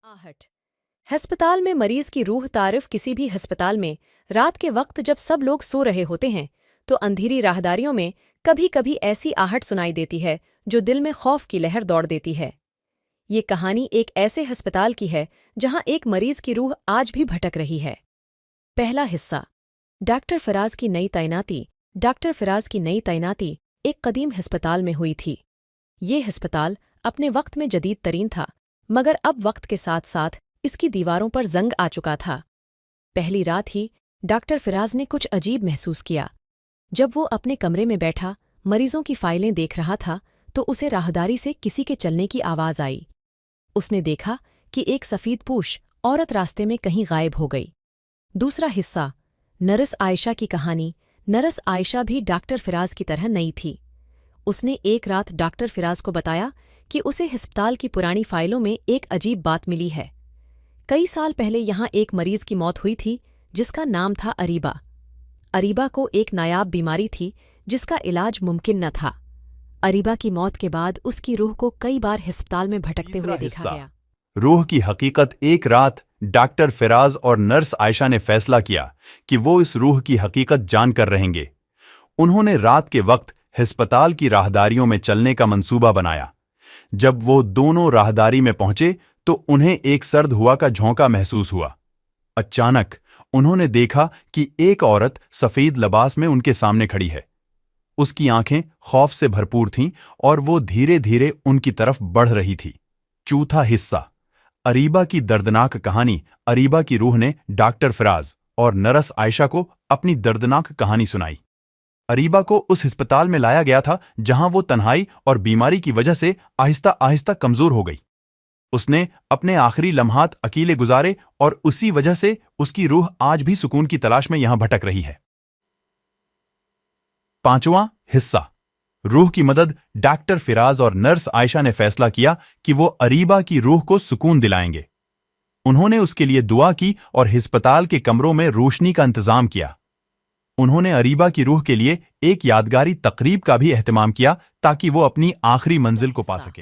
आहट। हस्पताल में मरीज की रूह तारिफ। किसी भी हस्पताल में रात के वक्त जब सब लोग सो रहे होते हैं तो अंधेरी राहदारियों में कभी कभी ऐसी आहट सुनाई देती है जो दिल में खौफ की लहर दौड़ देती है। ये कहानी एक ऐसे हस्पताल की है जहां एक मरीज की रूह आज भी भटक रही है। पहला हिस्सा। डॉक्टर फराज की नई तैनाती। डॉक्टर फराज की नई तैनाती एक कदीम हस्पताल में हुई थी। ये हस्पताल अपने वक्त में जदीद तरीन था, मगर अब वक्त के साथ साथ इसकी दीवारों पर जंग आ चुका था। पहली रात ही डॉक्टर फराज ने कुछ अजीब महसूस किया। जब वो अपने कमरे में बैठा मरीजों की फाइलें देख रहा था तो उसे राहदारी से किसी के चलने की आवाज़ आई। उसने देखा कि एक सफ़ेदपोश औरत रास्ते में कहीं गायब हो गई। दूसरा हिस्सा। नर्स आयशा की कहानी। नर्स आयशा भी डॉक्टर फराज की तरह नई थी। उसने एक रात डॉक्टर फराज को बताया कि उसे अस्पताल की पुरानी फाइलों में एक अजीब बात मिली है। कई साल पहले यहाँ एक मरीज की मौत हुई थी जिसका नाम था अरीबा। अरीबा को एक नायाब बीमारी थी जिसका इलाज मुमकिन न था। अरीबा की मौत के बाद उसकी रूह को कई बार अस्पताल में भटकते हुए देखा गया। रूह की हकीकत। एक रात डॉक्टर फराज और नर्स आयशा ने फैसला किया कि वो इस रूह की हकीकत जानकर रहेंगे। उन्होंने रात के वक्त अस्पताल की राहदारियों में चलने का मंसूबा बनाया। जब वो दोनों राहदारी में पहुंचे तो उन्हें एक सर्द हवा का झोंका महसूस हुआ। अचानक उन्होंने देखा कि एक औरत सफेद लिबास में उनके सामने खड़ी है। उसकी आंखें खौफ से भरपूर थीं और वो धीरे धीरे उनकी तरफ बढ़ रही थी। चौथा हिस्सा। अरीबा की दर्दनाक कहानी। अरीबा की रूह ने डॉक्टर फराज और नर्स आयशा को अपनी दर्दनाक कहानी सुनाई। अरीबा को उस अस्पताल में लाया गया था जहां वो तन्हाई और बीमारी की वजह से आहिस्ता आहिस्ता कमजोर हो गई। उसने अपने आखिरी लम्हात अकेले गुजारे और उसी वजह से उसकी रूह आज भी सुकून की तलाश में यहां भटक रही है। पांचवां हिस्सा। रूह की मदद। डॉक्टर फराज और नर्स आयशा ने फैसला किया कि वो अरीबा की रूह को सुकून दिलाएंगे। उन्होंने उसके लिए दुआ की और अस्पताल के कमरों में रोशनी का इंतजाम किया। उन्होंने अरीबा की रूह के लिए एक यादगारी तकरीब का भी एहतमाम किया ताकि वो अपनी आखिरी मंजिल को पा सके।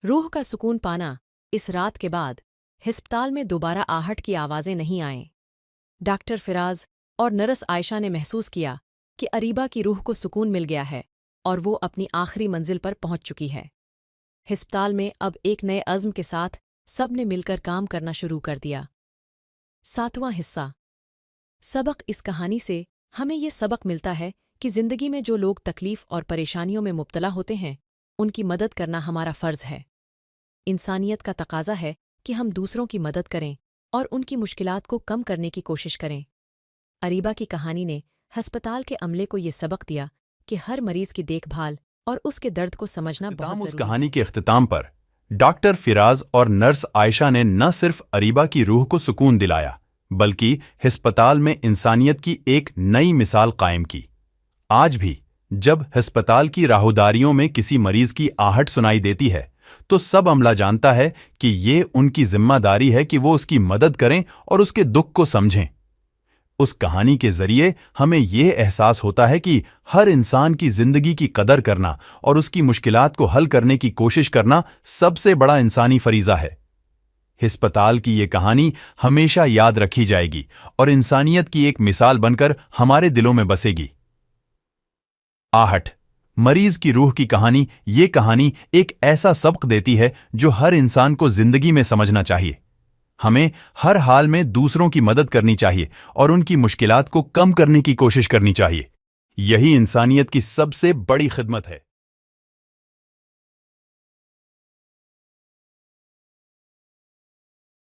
रूह का सुकून पाना। इस रात के बाद अस्पताल में दोबारा आहट की आवाज़ें नहीं आएं। डॉक्टर फराज और नर्स आयशा ने महसूस किया कि अरीबा की रूह को सुकून मिल गया है और वो अपनी आखिरी मंजिल पर पहुंच चुकी है। अस्पताल में अब एक नए अज़्म के साथ सब ने मिलकर काम करना शुरू कर दिया। सातवां हिस्सा। सबक। इस कहानी से हमें ये सबक मिलता है कि ज़िंदगी में जो लोग तकलीफ़ और परेशानियों में मुब्तला होते हैं उनकी मदद करना हमारा फ़र्ज़ है। इंसानियत का तकाज़ा है कि हम दूसरों की मदद करें और उनकी मुश्किलात को कम करने की कोशिश करें। अरीबा की कहानी ने अस्पताल के अमले को ये सबक दिया कि हर मरीज़ की देखभाल और उसके दर्द को समझना बहुत ज़रूरी है। उस कहानी के इख्तिताम पर डॉक्टर फराज और नर्स आयशा ने न सिर्फ अरीबा की रूह को सुकून दिलाया बल्कि अस्पताल में इंसानियत की एक नई मिसाल कायम की। आज भी जब अस्पताल की राहदारियों में किसी मरीज की आहट सुनाई देती है तो सब अमला जानता है कि ये उनकी जिम्मेदारी है कि वो उसकी मदद करें और उसके दुख को समझें। उस कहानी के जरिए हमें यह एहसास होता है कि हर इंसान की जिंदगी की कदर करना और उसकी मुश्किलात को हल करने की कोशिश करना सबसे बड़ा इंसानी फरीज़ा है। अस्पताल की ये कहानी हमेशा याद रखी जाएगी और इंसानियत की एक मिसाल बनकर हमारे दिलों में बसेगी। आहट। मरीज की रूह की कहानी। ये कहानी एक ऐसा सबक देती है जो हर इंसान को जिंदगी में समझना चाहिए। हमें हर हाल में दूसरों की मदद करनी चाहिए और उनकी मुश्किलात को कम करने की कोशिश करनी चाहिए। यही इंसानियत की सबसे बड़ी खिदमत है।